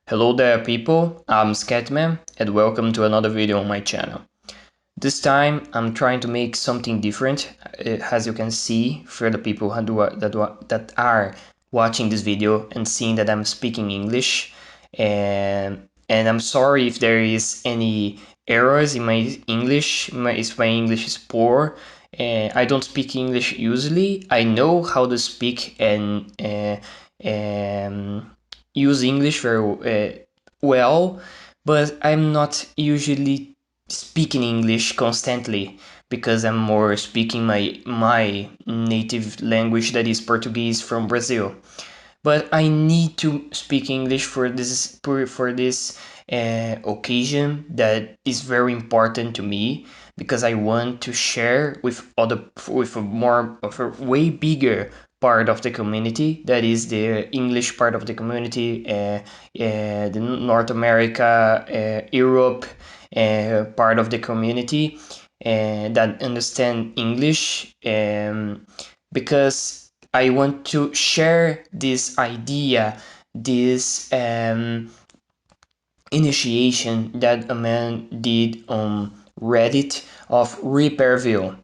Hello there people, I'm Scatman and welcome to another video on my channel. This time I'm trying to make something different, as you can see for the people that are watching this video and seeing that I'm speaking English. And I'm sorry if there is any errors in my English, if my English is poor. I don't speak English usually. I know how to speak and use English very well, but I'm not usually speaking English constantly because I'm more speaking my native language, that is Portuguese from Brazil. But I need to speak English for this occasion that is very important to me, because I want to share with a way bigger part of the community, that is the English part of the community, the North America, Europe part of the community that understand English, because I want to share this idea, this initiation that a man did on Reddit of Repairville.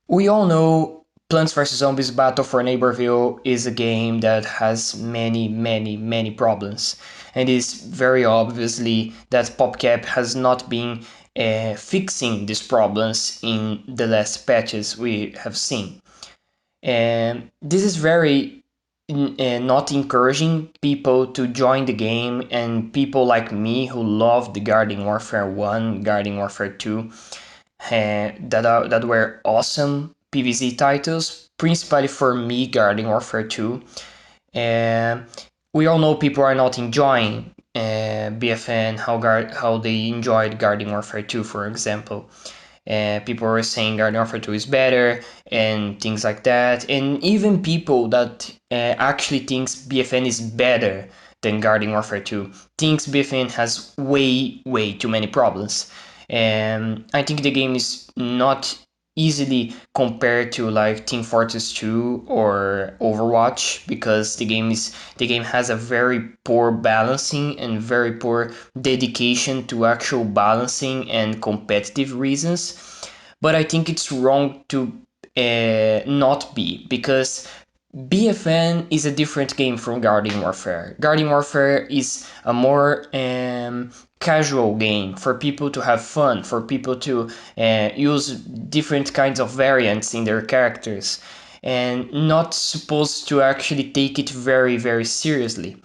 We all know Plants vs. Zombies Battle for Neighborville is a game that has many problems. And it's very obviously that PopCap has not been fixing these problems in the last patches we have seen. And this is very not encouraging people to join the game, and people like me who love the Garden Warfare 1, Garden Warfare 2, that were awesome PvZ titles, principally for me, Garden Warfare 2. And we all know people are not enjoying BfN, how they enjoyed Garden Warfare 2, for example. People were saying Garden Warfare 2 is better and things like that. And even people that actually thinks BfN is better than Garden Warfare 2 thinks BfN has way too many problems. And I think the game is not easily compared to like Team Fortress 2 or Overwatch, because the game has a very poor balancing and very poor dedication to actual balancing and competitive reasons. But I think it's wrong to not be, because BfN is a different game from Garden Warfare. Garden Warfare is a more casual game for people to have fun, for people to use different kinds of variants in their characters, and not supposed to actually take it very seriously.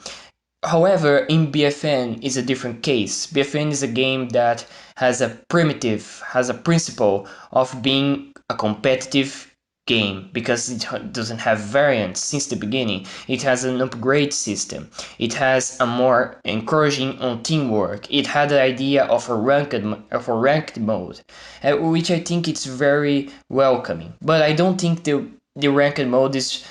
However, in BfN is a different case. BfN is a game that has a principle of being a competitive game, because it doesn't have variants since the beginning. It has an upgrade system. It has a more encouraging on teamwork. It had the idea of a ranked mode, which I think it's very welcoming. But I don't think the ranked mode is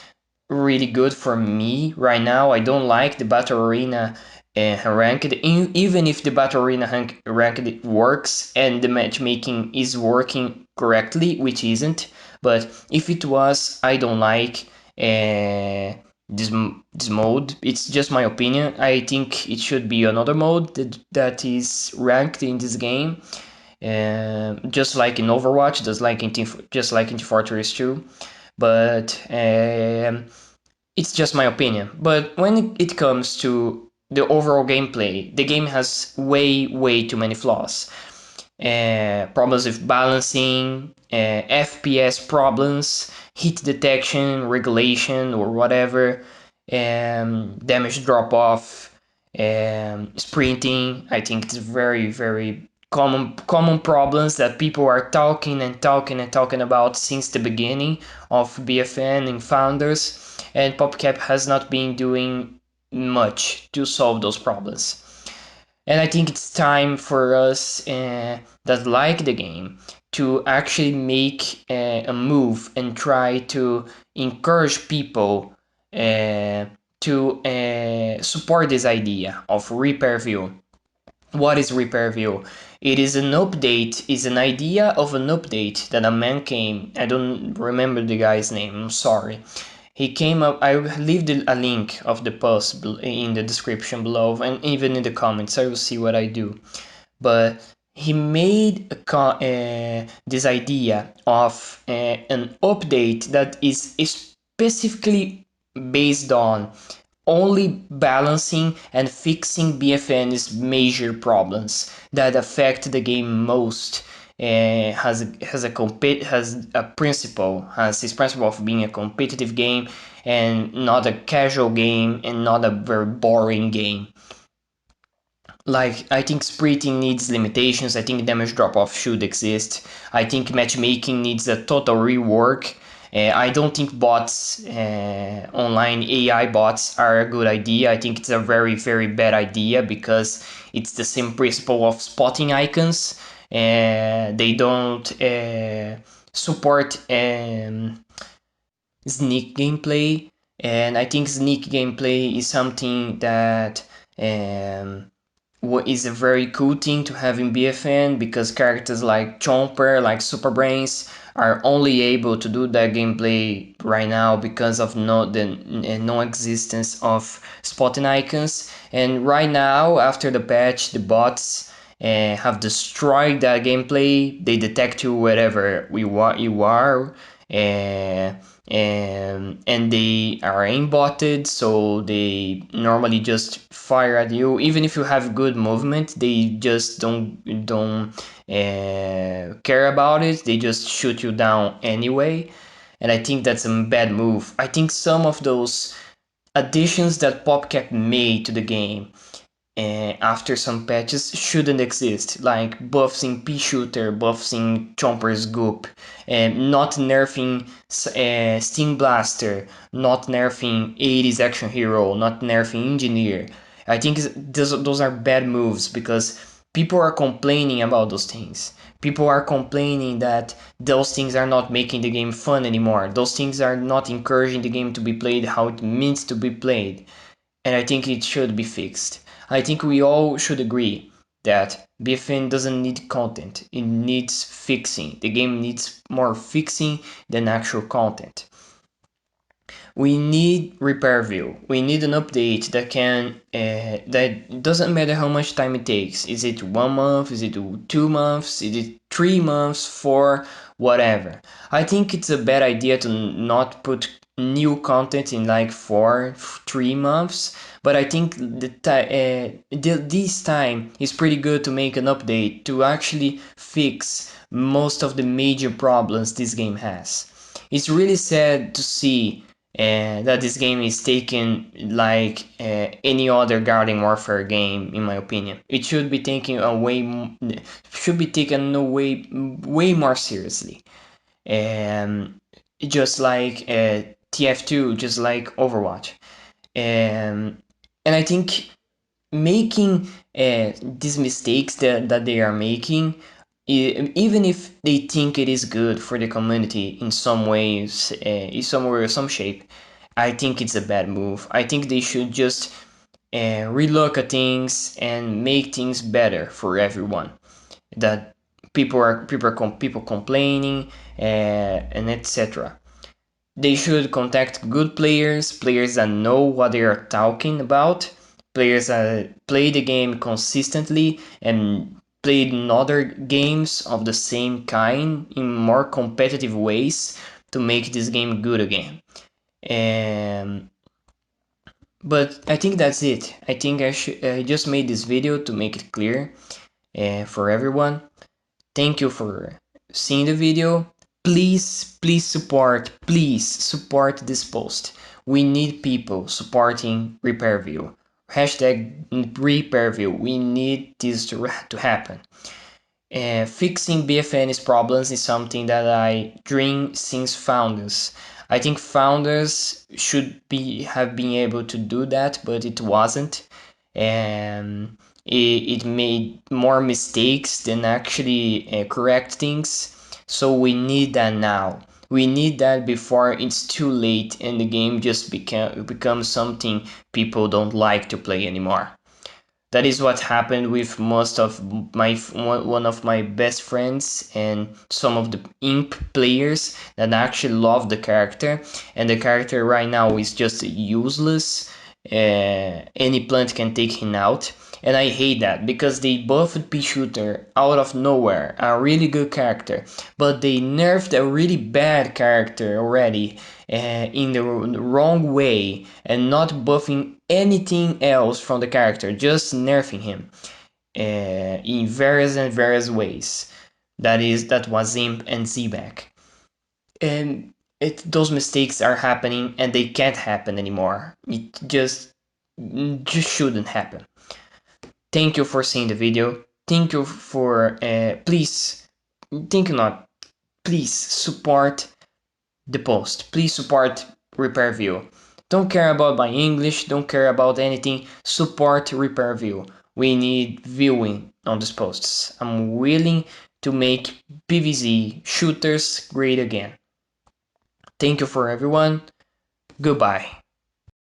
really good for me right now. I don't like the Battle Arena ranked, even if the Battle Arena ranked works and the matchmaking is working correctly, which isn't. But if it was, I don't like this mode. It's just my opinion. I think it should be another mode that is ranked in this game, just like in Overwatch, just like in Team Fortress 2. But it's just my opinion. But when it comes to the overall gameplay, the game has way too many flaws. Problems with balancing, FPS problems, hit detection, regulation, or whatever, damage drop off, sprinting. I think it's very common problems that people are talking about since the beginning of BfN and founders, and PopCap has not been doing much to solve those problems. And I think it's time for us that like the game to actually make a move and try to encourage people to support this idea of Repairville. What is Repairville? It is an update, is an idea of an update that a man came, I don't remember the guy's name, I'm sorry. He came up. I leave a link of the post in the description below, and even in the comments. I will see what I do. But he made this idea of an update that is specifically based on only balancing and fixing BfN's major problems that affect the game most. Has his principle of being a competitive game and not a casual game and not a very boring game. Like, I think sprinting needs limitations. I think damage drop off should exist. I think matchmaking needs a total rework. I don't think bots, online AI bots, are a good idea. I think it's a very, very bad idea because it's the same principle of spotting icons. They don't support sneak gameplay, and I think sneak gameplay is something that what is a very cool thing to have in BfN, because characters like Chomper, like Super Brains, are only able to do that gameplay right now because of the non-existence of spotting icons. And right now, after the patch, the bots have destroyed that gameplay. They detect you wherever you are. Uh, and they are aimbotted, so they normally just fire at you. Even if you have good movement, they just don't care about it. They just shoot you down anyway, and I think that's a bad move. I think some of those additions that PopCap made to the game after some patches shouldn't exist, like buffs in Pea Shooter, buffs in Chomper's Goop, and not nerfing Steam Blaster, not nerfing 80s Action Hero, not nerfing Engineer. I think those are bad moves because people are complaining about those things. People are complaining that those things are not making the game fun anymore. Those things are not encouraging the game to be played how it means to be played, and I think it should be fixed. I think we all should agree that BFN doesn't need content, it needs fixing. The game needs more fixing than actual content. We need Repairville. We need an update that can that doesn't matter how much time it takes. Is it 1 month? Is it 2 months? Is it 3 months? 4? Whatever. I think it's a bad idea to not put new content in like 3 months. But I think this time is pretty good to make an update to actually fix most of the major problems this game has. It's really sad to see that this game is taken like any other Garden Warfare game, in my opinion. It should be taken way more seriously. Um, just like TF2, just like Overwatch. And I think making these mistakes that they are making, even if they think it is good for the community in some ways, in some way or some shape, I think it's a bad move. I think they should just relook at things and make things better for everyone. That people complaining and etc. They should contact good players, players that know what they are talking about, players that play the game consistently and played in other games of the same kind in more competitive ways to make this game good again. Um, but I think that's it. I think I just made this video to make it clear for everyone. Thank you for seeing the video. Please support this post. We need people supporting Repairville. Hashtag Repairville. We need this to happen. Fixing BfN's problems is something that I dream since founders. I think founders should have been able to do that, but it wasn't. And it made more mistakes than actually correct things. So we need that now. We need that before it's too late and the game just becomes something people don't like to play anymore. That is what happened with most of my one of my best friends and some of the imp players that actually love the character, and the character right now is just useless. Any plant can take him out, and I hate that because they buffed Pea Shooter out of nowhere, a really good character, but they nerfed a really bad character already in the wrong way, and not buffing anything else from the character, just nerfing him in various and various ways. That was Imp and Z-Back. And those mistakes are happening and they can't happen anymore. It just shouldn't happen. Thank you for seeing the video. Thank you for please, thank you not, please support the post. Please support Repairville. Don't care about my English, don't care about anything. Support Repairville. We need viewing on these posts. I'm willing to make PvZ shooters great again. Thank you for everyone. Goodbye.